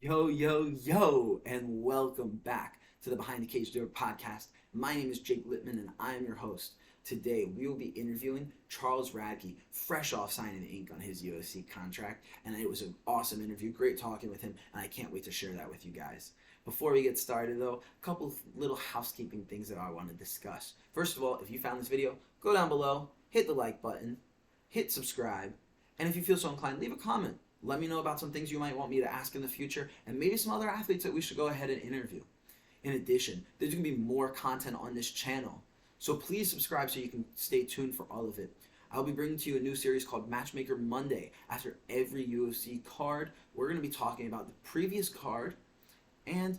Yo, yo, yo, and welcome back to the Behind the Cage Door podcast. My name is Jake Littman, and I am your host. Today, we will be interviewing Charles Radtke, fresh off signing the ink on his UFC contract, and it was an awesome interview. Great talking with him, and I can't wait to share that with you guys. Before we get started, though, a couple of little housekeeping things that I want to discuss. First of all, if you found this video, go down below, hit the like button, hit subscribe, and if you feel so inclined, leave a comment. Let me know about some things you might want me to ask in the future and maybe some other athletes that we should go ahead and interview. In addition, there's going to be more content on this channel. So please subscribe so you can stay tuned for all of it. I'll be bringing to you a new series called Matchmaker Monday. After every UFC card, we're going to be talking about the previous card and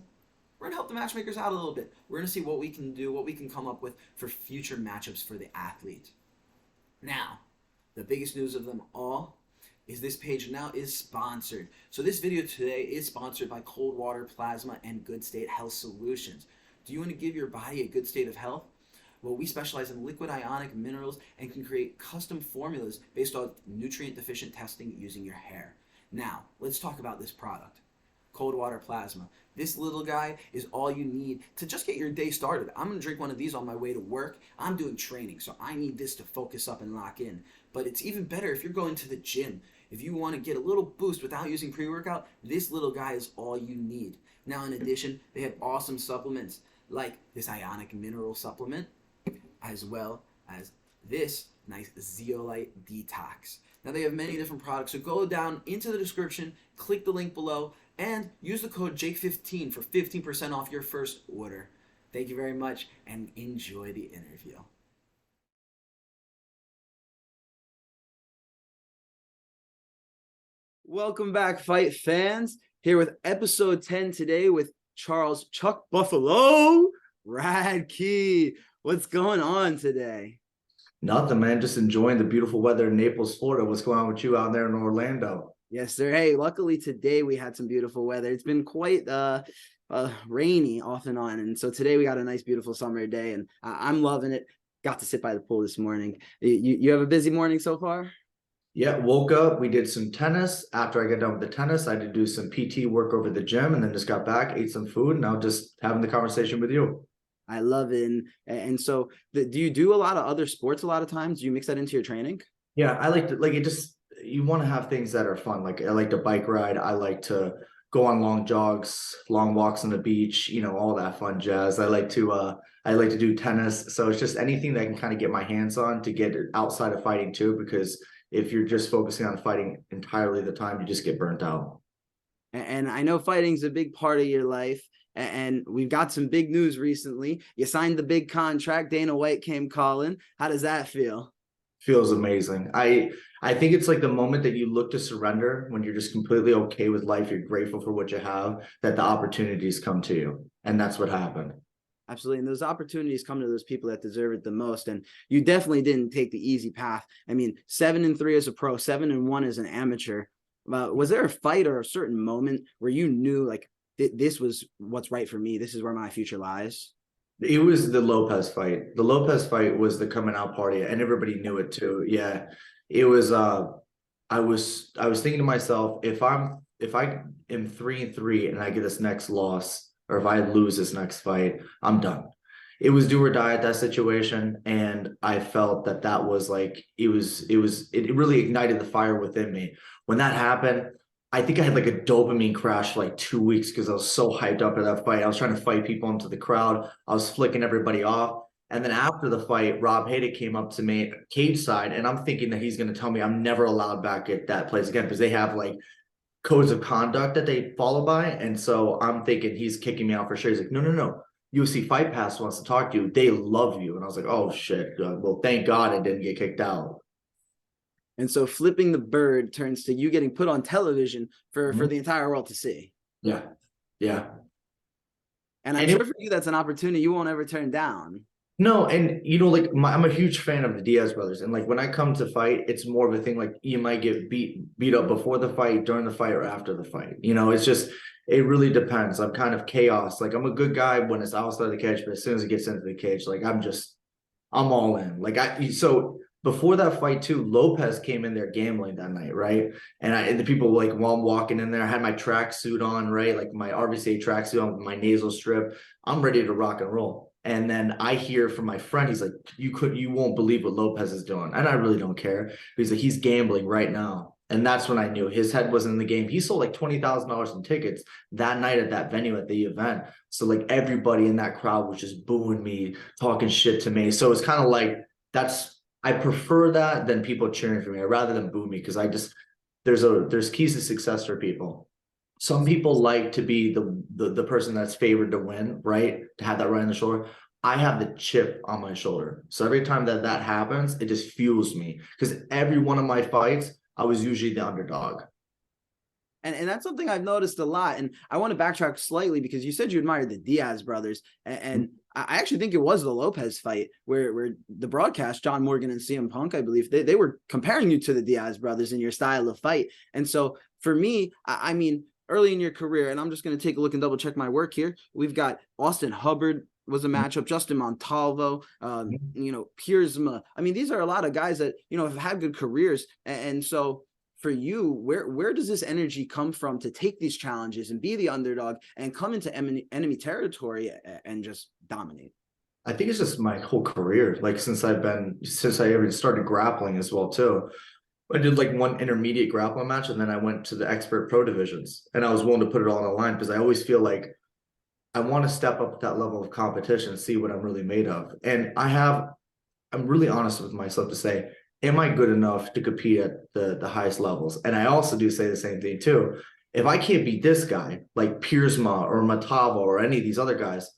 we're going to help the matchmakers out a little bit. We're going to see what we can do, what we can come up with for future matchups for the athlete. Now, the biggest news of them all is this page now is sponsored. So this video today is sponsored by Cold Water Plasma and Good State Health Solutions. Do you want to give your body a good state of health? Well, we specialize in liquid ionic minerals and can create custom formulas based on nutrient deficient testing using your hair. Now, let's talk about this product. Cold Water Plasma. This little guy is all you need to just get your day started. I'm going to drink one of these on my way to work. I'm doing training, so I need this to focus up and lock in. But it's even better if you're going to the gym. If you want to get a little boost without using pre-workout, this little guy is all you need. Now, in addition, they have awesome supplements like this ionic mineral supplement, as well as this nice zeolite detox. Now, they have many different products, so go down into the description, click the link below, and use the code JAKE15 for 15% off your first order. Thank you very much, and enjoy the interview. Welcome back, fight fans. Here with episode 10 today with Charles Chuck Buffalo Radtke. What's going on today? Nothing, man. Just enjoying the beautiful weather in Naples, Florida. What's going on with you out there in Orlando? Yes, sir. Hey, luckily today we had some beautiful weather. It's been quite rainy off and on. And so today we got a nice, beautiful summer day, and I'm loving it. Got to sit by the pool this morning. You have a busy morning so far? Yeah, woke up. We did some tennis. After I got done with the tennis, I had to do some PT work over the gym and then just got back, ate some food. Now just having the conversation with you. I love it. And so do you do a lot of other sports a lot of times? Do you mix that into your training? Yeah, I like to, like, it just, you want to have things that are fun. Like I like to bike ride. I like to go on long jogs, long walks on the beach, all that fun jazz. I like to do tennis. So it's just anything that I can kind of get my hands on to get outside of fighting too, because if you're just focusing on fighting entirely the time, you just get burnt out. And I know fighting's a big part of your life. And we've got some big news recently. You signed the big contract. Dana White came calling. How does that feel? Feels amazing. I think it's like the moment that you look to surrender when you're just completely okay with life. You're grateful for what you have, that the opportunities come to you. And that's what happened. Absolutely. And those opportunities come to those people that deserve it the most. And you definitely didn't take the easy path. I mean, 7-3 as a pro, 7-1 as an amateur. Was there a fight or a certain moment where you knew like this was what's right for me? This is where my future lies? It was the Lopez fight. The Lopez fight was the coming out party, and everybody knew it too. Yeah. It was I was thinking to myself, if I am 3-3 and I get this next loss, or if I lose this next fight, I'm done. It was do or die at that situation. And I felt that was like, it really ignited the fire within me. When that happened, I think I had like a dopamine crash for like 2 weeks because I was so hyped up at that fight. I was trying to fight people into the crowd. I was flicking everybody off. And then after the fight, Rob Haydick came up to me cage side, and I'm thinking that he's going to tell me I'm never allowed back at that place again because they have like codes of conduct that they follow by. And so I'm thinking he's kicking me out for sure. He's like, no. UFC Fight Pass wants to talk to you. They love you. And I was like, oh shit. Well, thank God I didn't get kicked out. And so flipping the bird turns to you getting put on television for the entire world to see. Yeah. Yeah. And I'm sure for you, that's an opportunity you won't ever turn down. No, and like I'm a huge fan of the Diaz brothers, and like when I come to fight, it's more of a thing like you might get beat up before the fight, during the fight, or after the fight. It's just, it really depends. I'm kind of chaos. Like I'm a good guy when it's outside the cage, but as soon as it gets into the cage, like I'm all in. So before that fight too, Lopez came in there gambling that night, right? And the people like while I'm walking in there, I had my tracksuit on, right? Like my RBCA tracksuit on with my nasal strip. I'm ready to rock and roll. And then I hear from my friend, he's like, you won't believe what Lopez is doing. And I really don't care. He's like, he's gambling right now. And that's when I knew his head wasn't in the game. He sold like $20,000 in tickets that night at that venue at the event. So like everybody in that crowd was just booing me, talking shit to me. So it's kind of like, I prefer that than people cheering for me. I'd rather than boo me because there's keys to success for people. Some people like to be the person that's favored to win, right? To have that right on the shoulder. I have the chip on my shoulder. So every time that happens, it just fuels me because every one of my fights, I was usually the underdog. And that's something I've noticed a lot. And I want to backtrack slightly because you said you admired the Diaz brothers. And I actually think it was the Lopez fight where the broadcast, John Morgan and CM Punk, I believe, they were comparing you to the Diaz brothers in your style of fight. And so for me, I mean, early in your career, and I'm just going to take a look and double check my work here. We've got Austin Hubbard was a matchup, Justin Montalvo, Piersma. I mean, these are a lot of guys that, have had good careers. And so for you, where does this energy come from to take these challenges and be the underdog and come into enemy territory and just dominate? I think it's just my whole career. Like since I even started grappling as well too. I did like one intermediate grappling match and then I went to the expert pro divisions and I was willing to put it all on the line because I always feel like I want to step up at that level of competition and see what I'm really made of. And I'm really honest with myself to say, am I good enough to compete at the highest levels? And I also do say the same thing too. If I can't beat this guy like Piersma or Matavo or any of these other guys,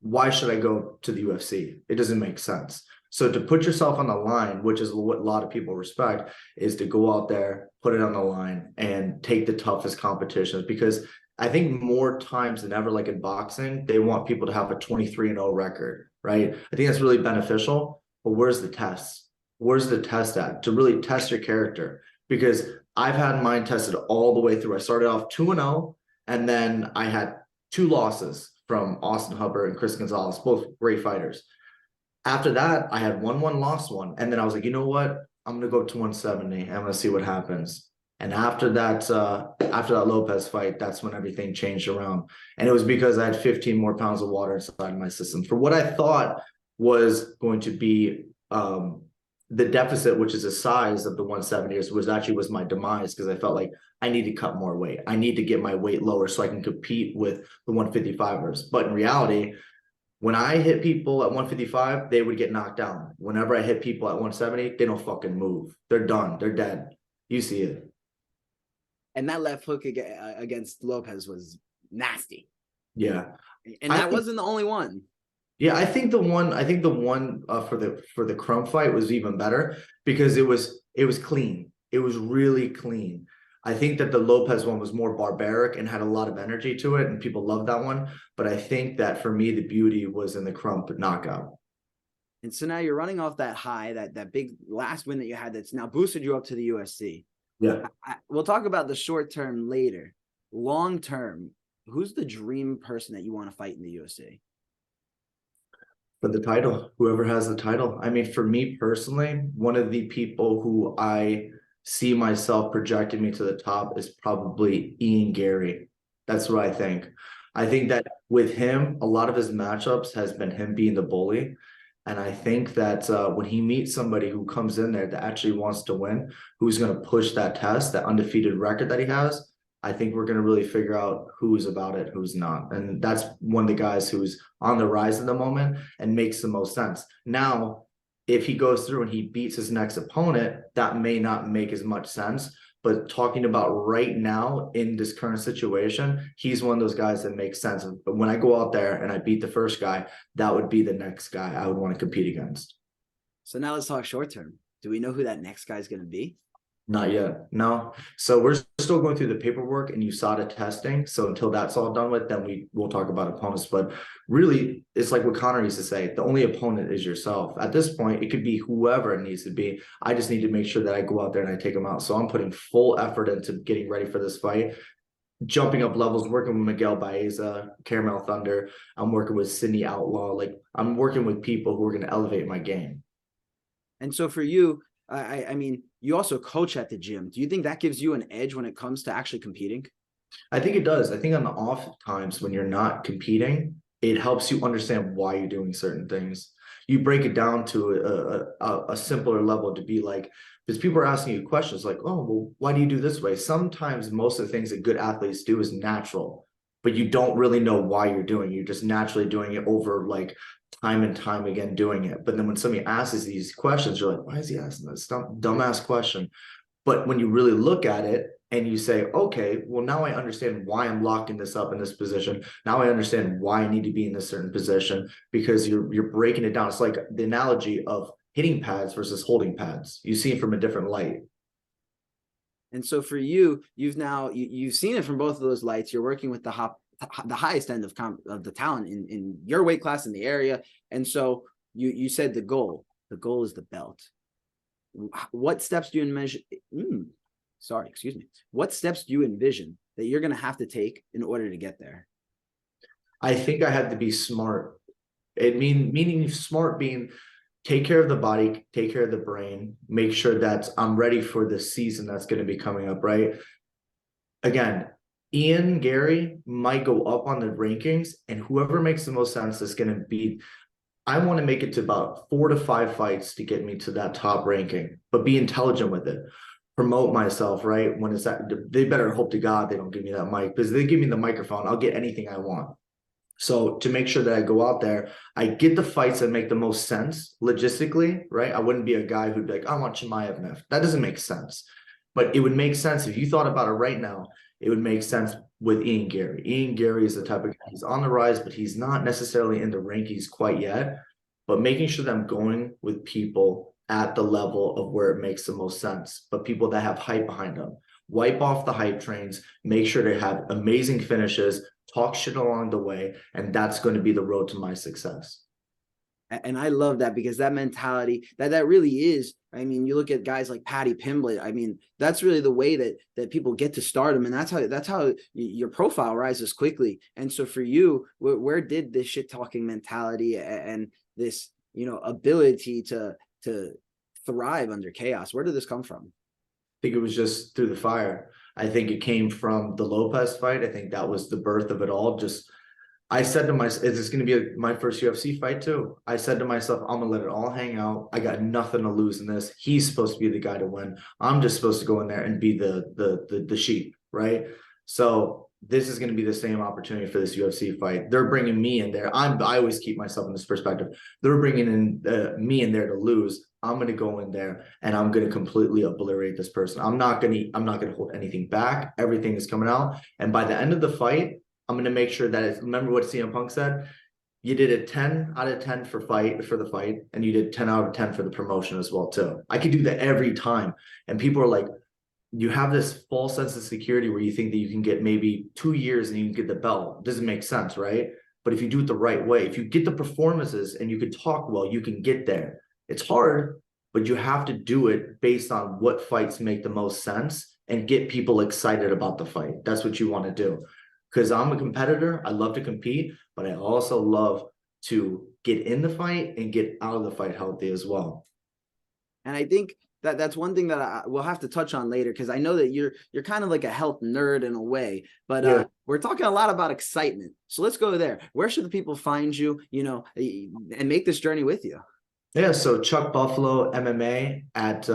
why should I go to the UFC? It doesn't make sense. So to put yourself on the line, which is what a lot of people respect, is to go out there, put it on the line and take the toughest competitions because I think more times than ever, like in boxing, they want people to have a 23-0 record, right? I think that's really beneficial, but where's the test? Where's the test at to really test your character? Because I've had mine tested all the way through. I started off 2-0, and then I had 2 losses from Austin Hubbard and Chris Gonzalez, both great fighters. After that, I had 1-1, lost 1. And then I was like, you know what? I'm going to go to 170. I'm going to see what happens. And after that Lopez fight, that's when everything changed around. And it was because I had 15 more pounds of water inside my system for what I thought was going to be the deficit, which is the size of the 170ers, was my demise because I felt like I need to cut more weight. I need to get my weight lower so I can compete with the 155ers. But in reality, when I hit people at 155, they would get knocked down. Whenever I hit people at 170, they don't fucking move. They're done. They're dead. You see it. And that left hook against Lopez was nasty. Yeah. And that wasn't the only one. Yeah, I think the one for the Crump fight was even better because it was clean. It was really clean. I think that the Lopez one was more barbaric and had a lot of energy to it, and people loved that one. But I think that for me, the beauty was in the Crump knockout. And so now you're running off that high, that big last win that you had that's now boosted you up to the UFC. Yeah. We'll talk about the short term later. Long term, who's the dream person that you want to fight in the UFC? For the title, whoever has the title. I mean, for me personally, one of the people who I see myself projecting me to the top is probably Ian Gary. That's what I think. I think that with him, a lot of his matchups has been him being the bully. And I think that when he meets somebody who comes in there that actually wants to win, who's going to push that test, that undefeated record that he has, I think we're going to really figure out who's about it, who's not. And that's one of the guys who's on the rise at the moment and makes the most sense. Now, if he goes through and he beats his next opponent, that may not make as much sense. But talking about right now in this current situation, he's one of those guys that makes sense. But when I go out there and I beat the first guy, that would be the next guy I would want to compete against. So now let's talk short term. Do we know who that next guy is going to be? Not yet. No. So we're still going through the paperwork and USADA testing. So until that's all done with, then we'll talk about opponents. But really, it's like what Connor used to say, the only opponent is yourself. At this point, it could be whoever it needs to be. I just need to make sure that I go out there and I take them out. So I'm putting full effort into getting ready for this fight, jumping up levels, working with Miguel Baeza, Caramel Thunder. I'm working with Sydney Outlaw. Like I'm working with people who are going to elevate my game. And so for you, I mean, you also coach at the gym. Do you think that gives you an edge when it comes to actually competing? I think it does. I think on the off times when you're not competing, it helps you understand why you're doing certain things. You break it down to a simpler level to be like, because people are asking you questions like, oh, well, why do you do this way? Sometimes most of the things that good athletes do is natural, but you don't really know why you're doing it. You're just naturally doing it over like time and time again doing it. But then when somebody asks these questions, you're like, why is he asking this dumbass question? But when you really look at it and you say, okay, well, now I understand why I'm locking this up in this position. Now I understand why I need to be in this certain position, because you're breaking it down. It's like the analogy of hitting pads versus holding pads. You see it from a different light. And so for you, you've seen it from both of those lights. You're working with the highest end of the talent in your weight class in the area. And so you said the goal is the belt. What steps do you envision? What steps do you envision that you're going to have to take in order to get there? I think I had to be smart. Meaning smart being take care of the body, take care of the brain, make sure that I'm ready for the season that's going to be coming up, right? Again, Ian, Gary might go up on the rankings, and whoever makes the most sense is going to be. I want to make it to about 4 to 5 fights to get me to that top ranking, but be intelligent with it. Promote myself, right? When it's that, they better hope to God they don't give me that mic, because they give me the microphone, I'll get anything I want. So to make sure that I go out there, I get the fights that make the most sense logistically, right? I wouldn't be a guy who'd be like, I want Chimaev next. That doesn't make sense. But it would make sense if you thought about it right now. It would make sense with Ian Gary. Ian Gary is the type of guy, he's on the rise, but he's not necessarily in the rankings quite yet. But making sure that I'm going with people at the level of where it makes the most sense, but people that have hype behind them. Wipe off the hype trains, make sure they have amazing finishes, talk shit along the way, and that's going to be the road to my success. And I love that, because that mentality that really is, I mean, you look at guys like Paddy Pimblett. I mean, that's really the way that people get to stardom, and that's how your profile rises quickly. And so for you, where did this shit talking mentality and this, ability to thrive under chaos, where did this come from? I think it was just through the fire. I think it came from the Lopez fight. I think that was the birth of it all. Just I said to myself, is this going to be my first UFC fight too? I said to myself, I'm going to let it all hang out. I got nothing to lose in this. He's supposed to be the guy to win. I'm just supposed to go in there and be the sheep, right? So this is going to be the same opportunity for this UFC fight. They're bringing me in there. I always keep myself in this perspective. They're bringing in me in there to lose. I'm going to go in there and I'm going to completely obliterate this person. I'm not going to hold anything back. Everything is coming out. And by the end of the fight, I'm going to make sure that it's, remember what CM Punk said? You did a 10 out of 10 for the fight, and you did 10 out of 10 for the promotion as well too. I could do that every time. And people are like, you have this false sense of security where you think that you can get maybe 2 years and you can get the belt. It doesn't make sense, right? But if you do it the right way, if you get the performances and you can talk well, you can get there. It's hard, but you have to do it based on what fights make the most sense and get people excited about the fight. That's what you want to do. Because I'm a competitor, I love to compete, but I also love to get in the fight and get out of the fight healthy as well. And I think that's one thing that we'll have to touch on later, because I know that you're kind of like a health nerd in a way, but we're talking a lot about excitement. So let's go there. Where should the people find you, and make this journey with you? Yeah, so Chuck Buffalo MMA at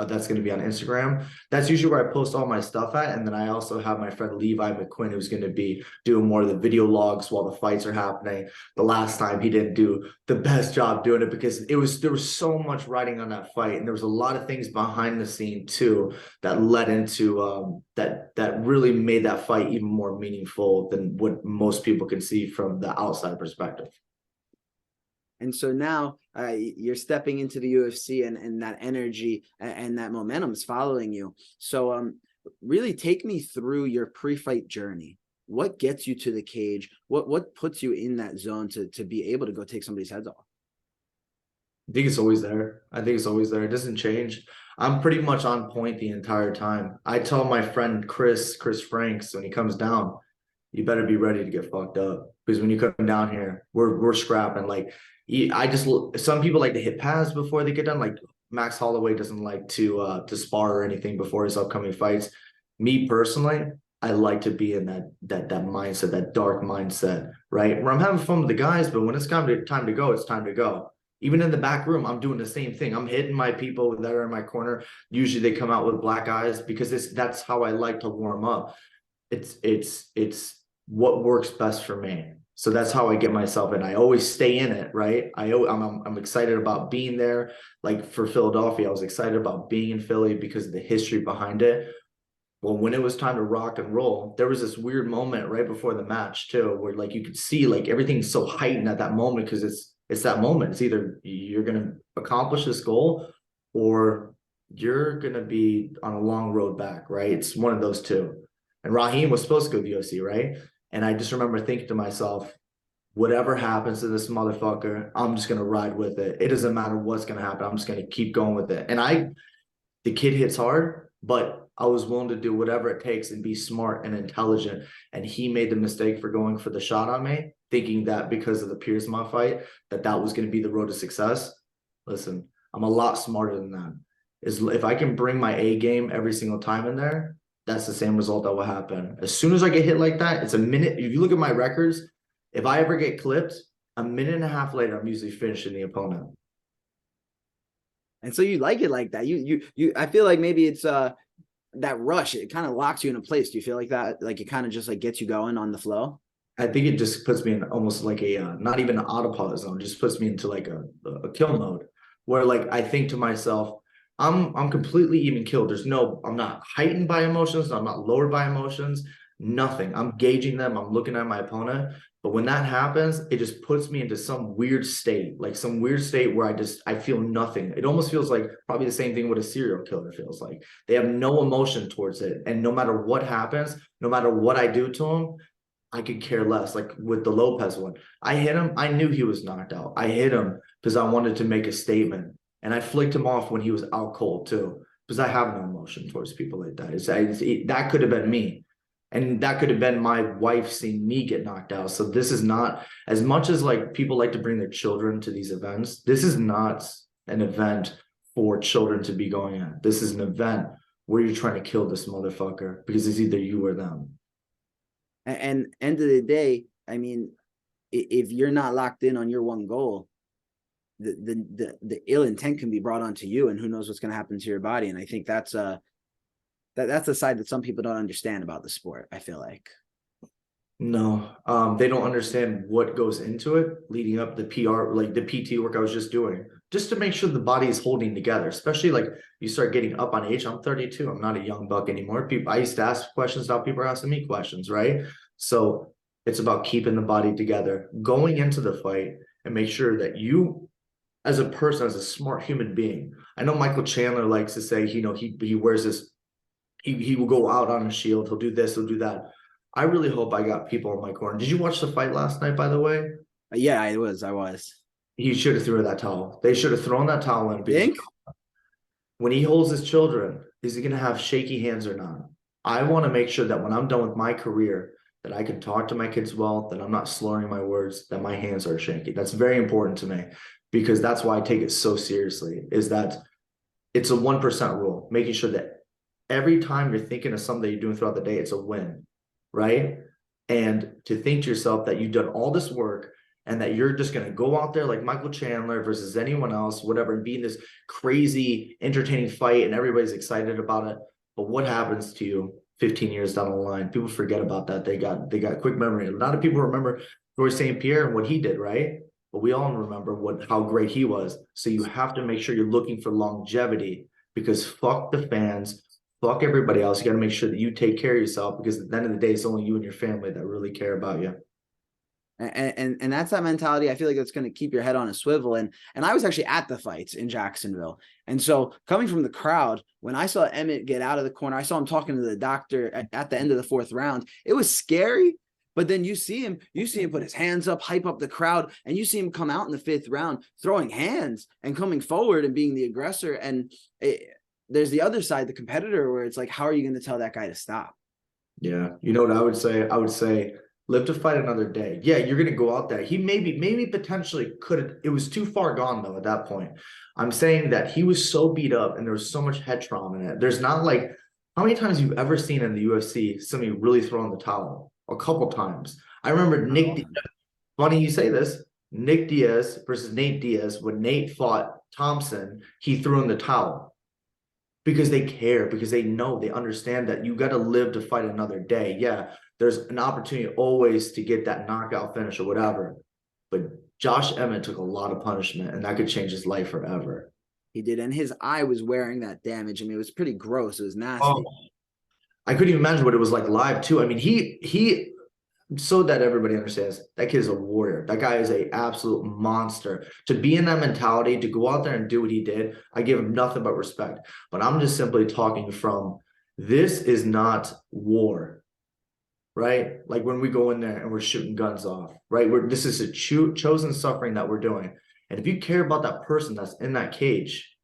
that's going to be on Instagram. That's usually where I post all my stuff at. And then I also have my friend Levi McQuinn, who's going to be doing more of the video logs while the fights are happening. The last time he didn't do the best job doing it because there was so much writing on that fight. And there was a lot of things behind the scene too that led into that really made that fight even more meaningful than what most people can see from the outside perspective. And so now you're stepping into the UFC, and that energy and that momentum is following you. So really take me through your pre-fight journey. What gets you to the cage? What puts you in that zone to be able to go take somebody's heads off? I think it's always there. It doesn't change. I'm pretty much on point the entire time. I tell my friend Chris Franks when he comes down, you better be ready to get fucked up, because when you come down here, we're scrapping. Like, some people like to hit pads before they get done. Like Max Holloway doesn't like to spar or anything before his upcoming fights. Me personally, I like to be in that mindset, that dark mindset, right? Where I'm having fun with the guys, but when it's time to go, it's time to go. Even in the back room, I'm doing the same thing. I'm hitting my people that are in my corner. Usually they come out with black eyes, because that's how I like to warm up. It's what works best for me. So that's how I get myself in. I always stay in it, right? I'm excited about being there. Like for Philadelphia, I was excited about being in Philly because of the history behind it. Well, when it was time to rock and roll, there was this weird moment right before the match too, where like you could see like everything's so heightened at that moment, because it's that moment. It's either you're gonna accomplish this goal or you're gonna be on a long road back, right? It's one of those two. And Raheem was supposed to go to the UFC, right? And I just remember thinking to myself, whatever happens to this motherfucker, I'm just gonna ride with it. It doesn't matter what's gonna happen. I'm just gonna keep going with it. And the kid hits hard, but I was willing to do whatever it takes and be smart and intelligent. And he made the mistake for going for the shot on me, thinking that because of the Piersma fight, that was going to be the road to success. Listen, I'm a lot smarter than that. If I can bring my A game every single time in there, that's the same result that will happen. As soon as I get hit like that, it's a minute. If you look at my records, if I ever get clipped, a minute and a half later, I'm usually finishing the opponent. And so you like it like that. I feel like maybe it's that rush, it kind of locks you in a place. Do you feel like that? Like it kind of just like gets you going on the flow? I think it just puts me in almost like not even an autopilot zone, just puts me into like a kill mode, where like I think to myself, I'm completely even killed. I'm not heightened by emotions. I'm not lowered by emotions, nothing. I'm gauging them. I'm looking at my opponent. But when that happens, it just puts me into some weird state where I feel nothing. It almost feels like probably the same thing what a serial killer feels like. They have no emotion towards it. And no matter what happens, no matter what I do to them, I could care less. Like with the Lopez one, I hit him. I knew he was knocked out. I hit him because I wanted to make a statement. And I flicked him off when he was out cold too, because I have no emotion towards people like that. That could have been me. And that could have been my wife seeing me get knocked out. So this is not, as much as like people like to bring their children to these events, this is not an event for children to be going at. This is an event where you're trying to kill this motherfucker, because it's either you or them. And end of the day, I mean, if you're not locked in on your one goal, the ill intent can be brought onto you, and who knows what's going to happen to your body. And I think that's a side that some people don't understand about the sport, I feel like. No, they don't understand what goes into it leading up the PR, like the PT work I was just doing, just to make sure the body is holding together, especially like you start getting up on age. I'm 32. I'm not a young buck anymore. I used to ask questions. Now people are asking me questions, right? So it's about keeping the body together, going into the fight, and make sure that you, as a person, as a smart human being. I know Michael Chandler likes to say, he wears this, he will go out on a shield. He'll do this, he'll do that. I really hope I got people in my corner. Did you watch the fight last night, by the way? Yeah, I was. He should have threw that towel. They should have thrown that towel in. Think? When he holds his children, is he going to have shaky hands or not? I want to make sure that when I'm done with my career, that I can talk to my kids well, that I'm not slurring my words, that my hands are shaky. That's very important to me, because that's why I take it so seriously, is that it's a 1% rule, making sure that every time you're thinking of something that you're doing throughout the day, it's a win. Right? And to think to yourself that you've done all this work and that you're just going to go out there like Michael Chandler versus anyone else, whatever, and be in this crazy, entertaining fight and everybody's excited about it. But what happens to you 15 years down the line? People forget about that. They got quick memory. A lot of people remember Georges St-Pierre and what he did, right? But we all remember how great he was. So you have to make sure you're looking for longevity, because fuck the fans. Fuck everybody else. You got to make sure that you take care of yourself, because at the end of the day, it's only you and your family that really care about you. And that's that mentality. I feel like that's going to keep your head on a swivel. And I was actually at the fights in Jacksonville. And so coming from the crowd, when I saw Emmett get out of the corner, I saw him talking to the doctor at the end of the 4th round. It was scary. But then you see him put his hands up, hype up the crowd, and you see him come out in the 5th round, throwing hands and coming forward and being the aggressor. And there's the other side, the competitor, where it's like, how are you going to tell that guy to stop? Yeah. You know what I would say? I would say live to fight another day. Yeah, you're gonna go out there. He maybe potentially could have, it was too far gone though at that point. I'm saying that he was so beat up and there was so much head trauma in it. There's not like how many times you've ever seen in the UFC somebody really throw in the towel? A couple times. I remember Not often. funny you say this, Nick Diaz versus Nate Diaz, when Nate fought Thompson, he threw in the towel because they care, because they know, they understand that you got to live to fight another day. Yeah, there's an opportunity always to get that knockout finish or whatever. But Josh Emmett took a lot of punishment, and that could change his life forever. He did, and his eye was wearing that damage. I mean, it was pretty gross. It was Oh, nasty. I couldn't even imagine what it was like live too. I mean, he so that everybody understands, that kid is a warrior. That guy is a absolute monster. To be in that mentality, to go out there and do what he did, I give him nothing but respect. But I'm just simply talking from, this is not war, right? Like when we go in there and we're shooting guns off, right? This is a chosen suffering that we're doing. And if you care about that person that's in that cage,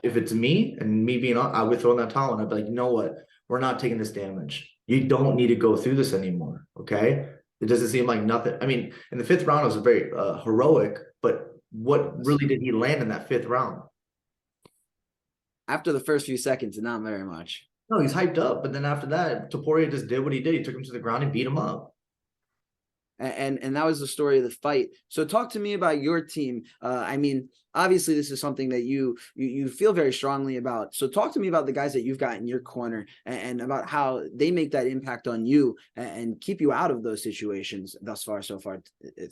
if it's me and me being on, I would throw in that towel and I'd be like, you know what? We're not taking this damage. You don't need to go through this anymore. Okay. It doesn't seem like nothing. I mean, in the fifth round, it was very heroic, but what really did he land in that fifth round? After the first few seconds, not very much. No, he's hyped up. But then after that, Topuria just did what he did. He took him to the ground and beat him up. And that was the story of the fight. So talk to me about your team. I mean, obviously this is something that you feel very strongly about. So talk to me about the guys that you've got in your corner and about how they make that impact on you and keep you out of those situations so far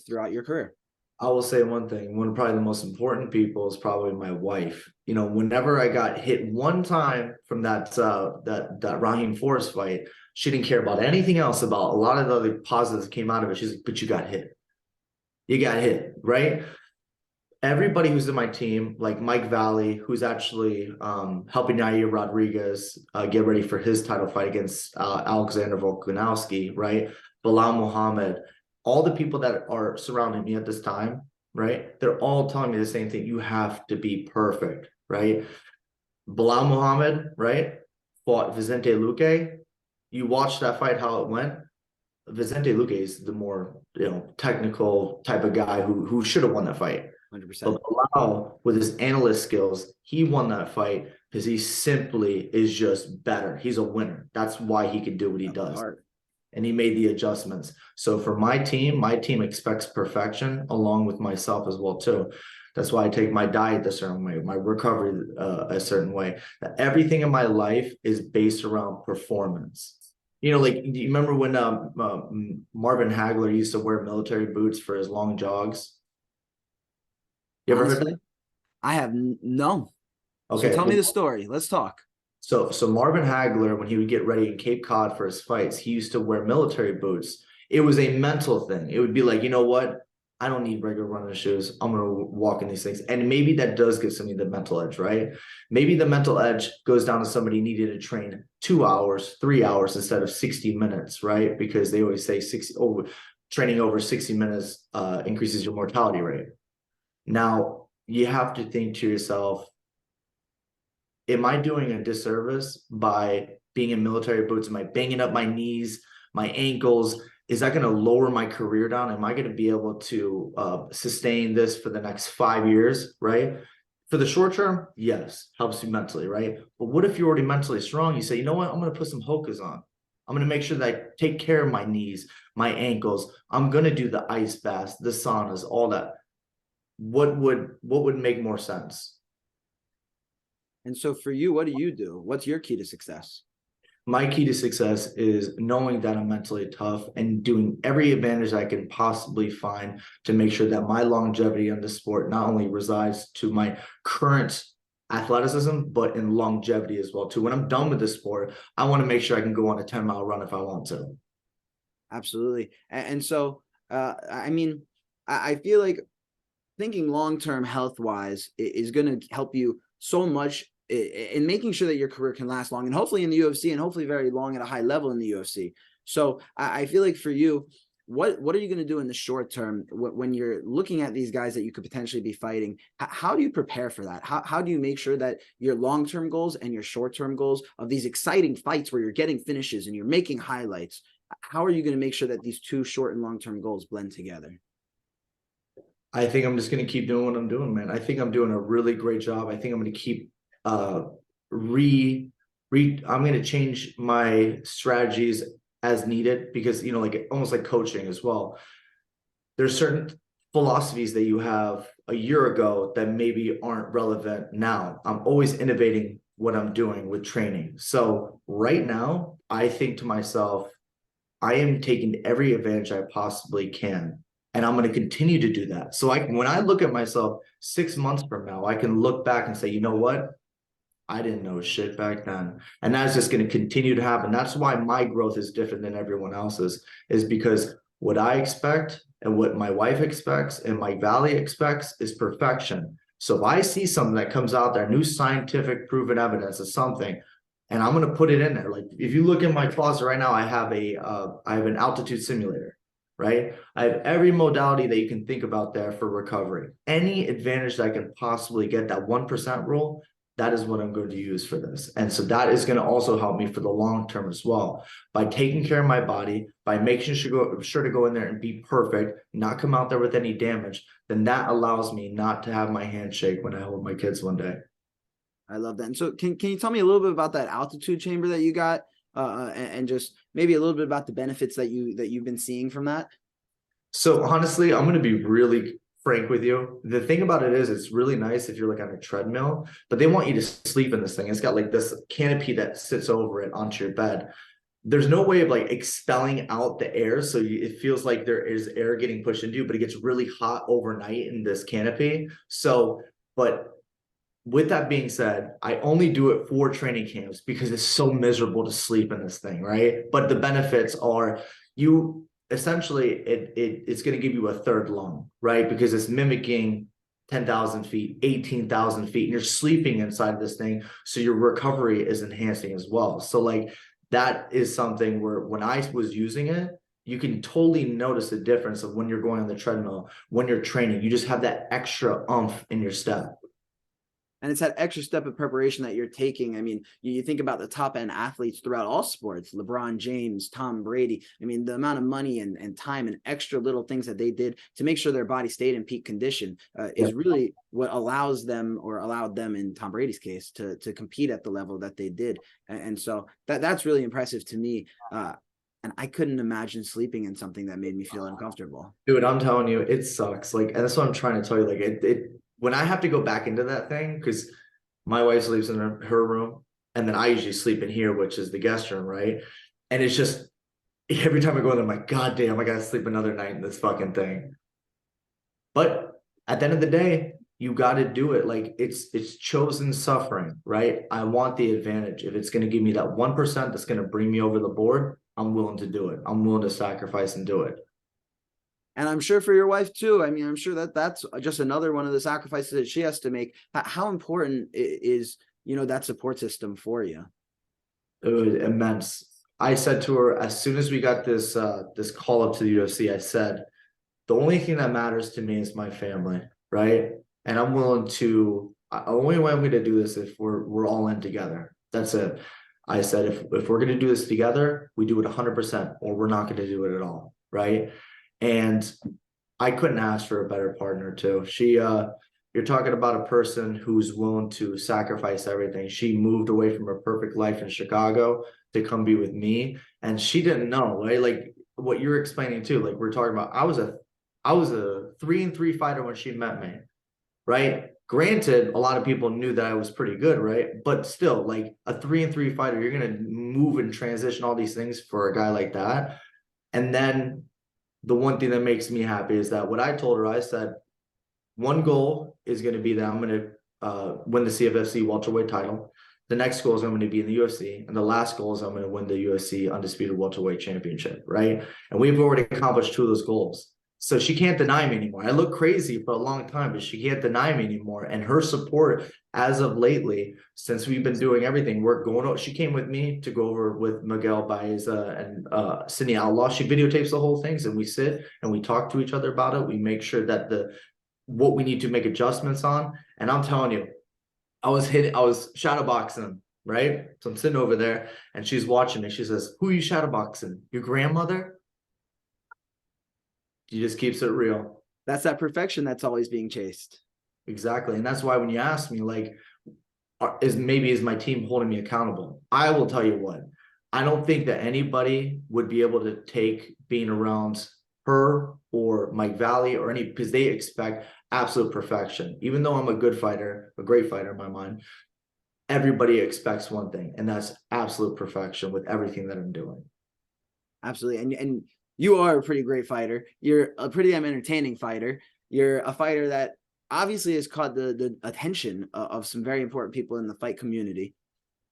throughout your career. I will say one thing. One of probably the most important people is probably my wife. You know, whenever I got hit one time from that Raheem Forrest fight, she didn't care about anything else, about a lot of the other positives that came out of it. She's like, but you got hit. You got hit, right? Everybody who's in my team, like Mike Valley, who's actually helping Yair Rodriguez get ready for his title fight against Alexander Volkanovski, right? Bilal Muhammad, all the people that are surrounding me at this time, right? They're all telling me the same thing. You have to be perfect, right? Bilal Muhammad, right? Fought Vicente Luque. You watch that fight, how it went. Vicente Luque is the more, technical type of guy who should have won that fight. 100%. But Bilal, with his analyst skills, he won that fight because he simply is just better. He's a winner. That's why he can do what he does. And he made the adjustments. So for my team expects perfection along with myself as well too. That's why I take my diet a certain way, my recovery a certain way. Everything in my life is based around performance. You know, like, do you remember when Marvin Hagler used to wear military boots for his long jogs? You ever heard that? I have no. Okay. So tell me the story. Let's talk. So Marvin Hagler, when he would get ready in Cape Cod for his fights, he used to wear military boots. It was a mental thing. It would be like, you know what? I don't need regular running shoes. I'm going to walk in these things. And maybe that does give somebody the mental edge, right? Maybe the mental edge goes down to somebody needed to train 2 hours, 3 hours instead of 60 minutes, right? Because they always say training over 60 minutes increases your mortality rate. Now, you have to think to yourself, am I doing a disservice by being in military boots? Am I banging up my knees, my ankles? Is that going to lower my career down? Am I going to be able to sustain this for the next 5 years, right? For the short term, yes, helps you mentally, right? But what if you're already mentally strong? You say, you know what? I'm going to put some Hokas on. I'm going to make sure that I take care of my knees, my ankles. I'm going to do the ice baths, the saunas, all that. What would make more sense? And so for you, what do you do? What's your key to success? My key to success is knowing that I'm mentally tough and doing every advantage I can possibly find to make sure that my longevity in the sport not only resides to my current athleticism, but in longevity as well too. When I'm done with the sport, I want to make sure I can go on a 10-mile run if I want to. Absolutely. And so, I mean, I feel like thinking long-term health-wise is going to help you so much in making sure that your career can last long and hopefully in the UFC and hopefully very long at a high level in the UFC. So I feel like for you, what are you going to do in the short term when you're looking at these guys that you could potentially be fighting? How do you prepare for that? How do you make sure that your long-term goals and your short-term goals of these exciting fights where you're getting finishes and you're making highlights, how are you going to make sure that these two short and long-term goals blend together? I think I'm just going to keep doing what I'm doing, man. I think I'm doing a really great job. I think I'm going to keep I'm going to change my strategies as needed, because, you know, like almost like coaching as well. There's certain philosophies that you have a year ago that maybe aren't relevant now. I'm always innovating what I'm doing with training. So right now, I think to myself, I am taking every advantage I possibly can. And I'm going to continue to do that. So when I look at myself 6 months from now, I can look back and say, you know what? I didn't know shit back then. And that's just going to continue to happen. That's why my growth is different than everyone else's, is because what I expect and what my wife expects and my Valley expects is perfection. So if I see something that comes out there, new scientific proven evidence of something, and I'm going to put it in there. Like if you look in my closet right now, I have an altitude simulator, right? I have every modality that you can think about there for recovery. Any advantage that I can possibly get, that 1% rule, that is what I'm going to use for this. And so that is going to also help me for the long term as well. By taking care of my body, by making sure to go in there and be perfect, not come out there with any damage, then that allows me not to have my hand shake when I hold my kids one day. I love that. And so can you tell me a little bit about that altitude chamber that you got, and just maybe a little bit about the benefits that you've been seeing from that? So honestly, I'm going to be really frank with you. The thing about it is, it's really nice if you're like on a treadmill, but they want you to sleep in this thing. It's got like this canopy that sits over it onto your bed. There's no way of like expelling out the air. So it feels like there is air getting pushed into you, but it gets really hot overnight in this canopy. So, but with that being said, I only do it for training camps because it's so miserable to sleep in this thing, right? But the benefits are, you essentially it's going to give you a third lung, right? Because it's mimicking 10,000 feet, 18,000 feet, and you're sleeping inside this thing. So your recovery is enhancing as well. So like that is something where when I was using it, you can totally notice the difference of when you're going on the treadmill, when you're training, you just have that extra oomph in your step. And it's that extra step of preparation that you're taking. I mean, you think about the top end athletes throughout all sports, LeBron James, Tom Brady. I mean, the amount of money and time and extra little things that they did to make sure their body stayed in peak condition is really what allows them, or allowed them in Tom Brady's case, to compete at the level that they did. And so that's really impressive to me. And I couldn't imagine sleeping in something that made me feel uncomfortable. Dude, I'm telling you, it sucks. Like, and that's what I'm trying to tell you. Like it when I have to go back into that thing, because my wife sleeps in her room, and then I usually sleep in here, which is the guest room, right? And it's just every time I go in there, I'm like, God damn, I gotta sleep another night in this fucking thing. But at the end of the day, you got to do it. Like it's chosen suffering, right? I want the advantage. If it's going to give me that 1% that's going to bring me over the board, I'm willing to do it. I'm willing to sacrifice and do it. And I'm sure for your wife too. I mean, I'm sure that's just another one of the sacrifices that she has to make. How important is, that support system for you? It was immense. I said to her, as soon as we got this call up to the UFC, I said, the only thing that matters to me is my family, right? And I'm willing to, the only way I'm going to do this if we're all in together. That's it. I said, if we're going to do this together, we do it 100%, or we're not going to do it at all, right? And I couldn't ask for a better partner too. You're talking about a person who's willing to sacrifice everything. She moved away from her perfect life in Chicago to come be with me. And she didn't know, right? Like what you're explaining too, like we're talking about, I was a 3-3 fighter when she met me, right? Granted, a lot of people knew that I was pretty good, right? But still, like a 3-3 fighter, you're going to move and transition all these things for a guy like that. And then the one thing that makes me happy is that what I told her, I said, one goal is going to be that I'm going to win the CFFC welterweight title. The next goal is I'm going to be in the UFC. And the last goal is I'm going to win the UFC undisputed welterweight championship, right? And we've already accomplished 2 of those goals. So she can't deny me anymore. I look crazy for a long time, but she can't deny me anymore. And her support as of lately, since we've been doing everything, we're going over. She came with me to go over with Miguel Baeza and Sydney Outlaw. She videotapes the whole things, and we sit and we talk to each other about it. We make sure that what we need to make adjustments on. And I'm telling you, I was shadowboxing, right? So I'm sitting over there and she's watching me. She says, "Who are you shadowboxing? Your grandmother?" She just keeps it real. That's that perfection that's always being chased. Exactly. And that's why when you ask me, like, is my team holding me accountable? I will tell you what, I don't think that anybody would be able to take being around her or Mike Valley or any, because they expect absolute perfection. Even though I'm a good fighter, a great fighter in my mind, everybody expects one thing, and that's absolute perfection with everything that I'm doing. Absolutely. And you are a pretty great fighter. You're a pretty damn entertaining fighter. You're a fighter that obviously has caught the attention of some very important people in the fight community.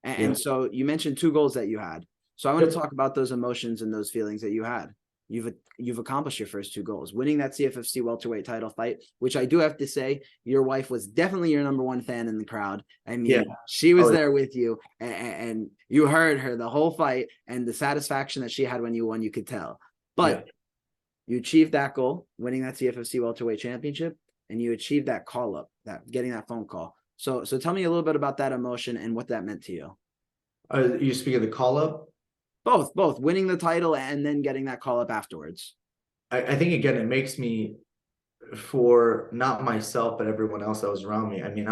And so you mentioned 2 goals that you had. So I want to talk about those emotions and those feelings that you had. You've accomplished your first 2 goals, winning that CFFC welterweight title fight, which I do have to say, your wife was definitely your number 1 fan in the crowd. I mean, she was there with you, and you heard her the whole fight, and the satisfaction that she had when you won, you could tell. But you achieved that goal, winning that CFFC welterweight championship, and you achieved that call up, that getting that phone call. So tell me a little bit about that emotion and what that meant to you. You speak of the call up? Both winning the title and then getting that call up afterwards. I think, again, it makes me, for not myself, but everyone else that was around me. I mean,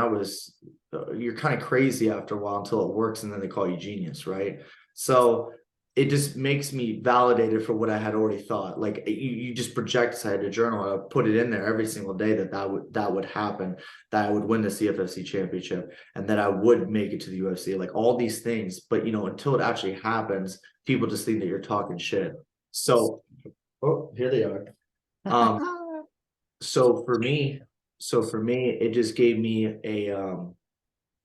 you're kind of crazy after a while until it works, and then they call you genius, right? So it just makes me validated for what I had already thought. Like, you just project. I had a journal. I put it in there every single day that would happen, that I would win the CFFC championship, and that I would make it to the UFC. Like, all these things, but until it actually happens, people just think that you're talking shit. So, here they are. So for me, it just gave me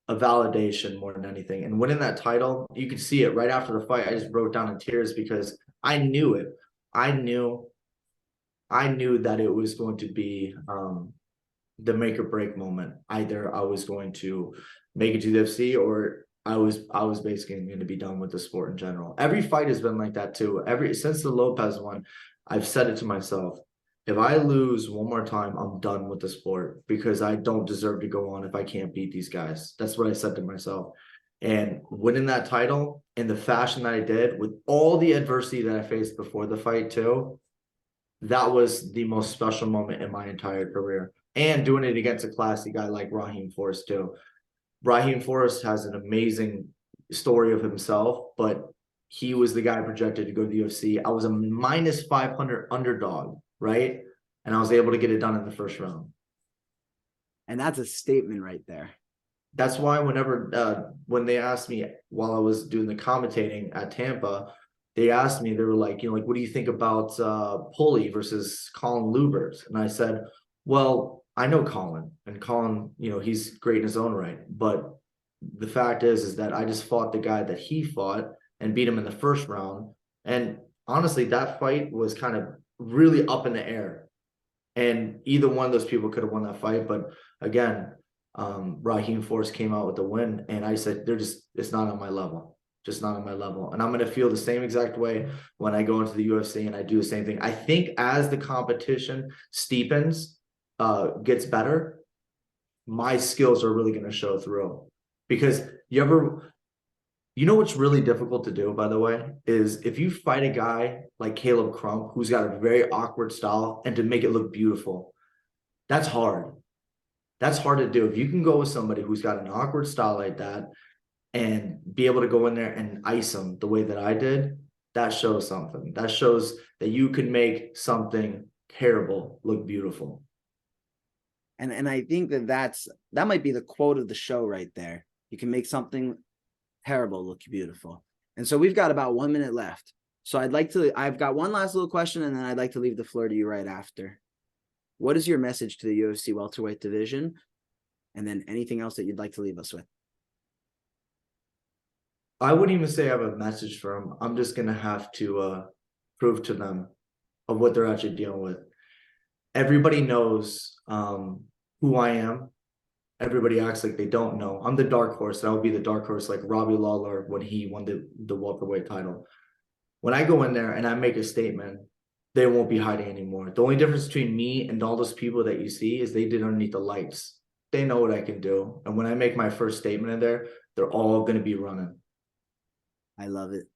a validation more than anything. And winning that title, you could see it right after the fight. I just broke down in tears because I knew it. I knew that it was going to be the make or break moment. Either I was going to make it to the UFC, or I was basically going to be done with the sport in general. Every fight has been like that too. Since the Lopez one, I've said it to myself: if I lose one more time, I'm done with the sport, because I don't deserve to go on if I can't beat these guys. That's what I said to myself. And winning that title in the fashion that I did, with all the adversity that I faced before the fight too, that was the most special moment in my entire career. And doing it against a classy guy like Raheem Forrest too. Raheem Forrest has an amazing story of himself, but he was the guy projected to go to the UFC. I was a minus 500 underdog, right? And I was able to get it done in the first round. And that's a statement right there. That's why when they asked me while I was doing the commentating at Tampa, they asked me, they were like, what do you think about Pulley versus Colin Lubert? And I said, well, I know Colin, and Colin, he's great in his own right. But the fact is that I just fought the guy that he fought and beat him in the first round. And honestly, that fight was kind of really up in the air. And either one of those people could have won that fight. But again, Raheem Forrest came out with the win. And I said, it's not on my level. Just not on my level. And I'm going to feel the same exact way when I go into the UFC and I do the same thing. I think as the competition steepens, gets better, my skills are really going to show through. Because what's really difficult to do, by the way, is if you fight a guy like Caleb Crump, who's got a very awkward style, and to make it look beautiful, that's hard. That's hard to do. If you can go with somebody who's got an awkward style like that and be able to go in there and ice them the way that I did, that shows something. That shows that you can make something terrible look beautiful. And I think that might be the quote of the show right there. You can make something terrible look beautiful. And so we've got about 1 minute left. So I've got one last little question, and then I'd like to leave the floor to you right after. What is your message to the UFC welterweight division? And then anything else that you'd like to leave us with? I wouldn't even say I have a message for them. I'm just going to have to prove to them of what they're actually dealing with. everybody knows who I am. Everybody acts like they don't know. I'm the dark horse. I will be the dark horse like Robbie Lawler when he won the welterweight title. When I go in there and I make a statement, they won't be hiding anymore. The only difference between me and all those people that you see is they did underneath the lights. They know what I can do. And when I make my first statement in there, they're all going to be running. I love it.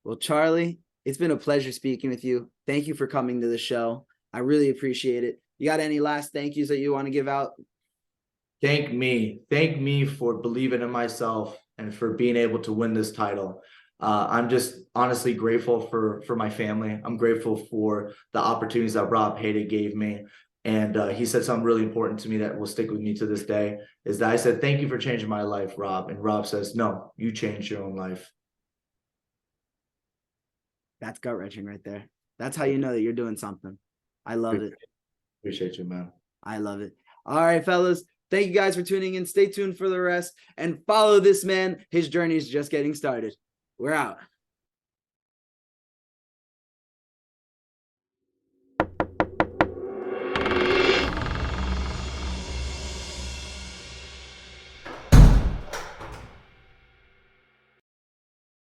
Well, Charlie, it's been a pleasure speaking with you. Thank you for coming to the show. I really appreciate it. You got any last thank yous that you want to give out? Thank me for believing in myself and for being able to win this title. I'm just honestly grateful for my family. I'm grateful for the opportunities that Rob Hayda gave me. And he said something really important to me that will stick with me to this day, is that I said, thank you for changing my life, Rob. And Rob says, no, you changed your own life. That's gut-wrenching right there. That's how you know that you're doing something. I love it. Appreciate you, man. I love it. All right, fellas. Thank you guys for tuning in. Stay tuned for the rest and follow this man. His journey is just getting started. We're out.